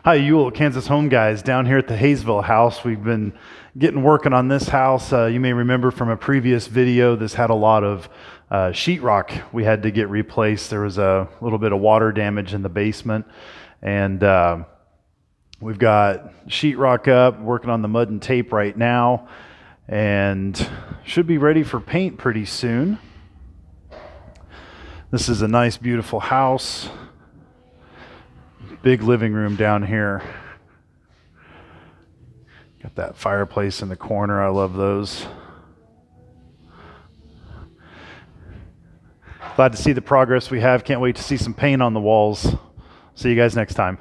Hi, Yule, Kansas Home Guys, down here at the Haysville house. We've been working on this house. You may remember from a previous video, this had a lot of sheetrock we had to get replaced. There was a little bit of water damage in the basement, and we've got sheetrock up, working on the mud and tape right now, and should be ready for paint pretty soon. This is a nice, beautiful house. Big living room down here. Got that fireplace in the corner. I love those. Glad to see the progress we have. Can't wait to see some paint on the walls. See you guys next time.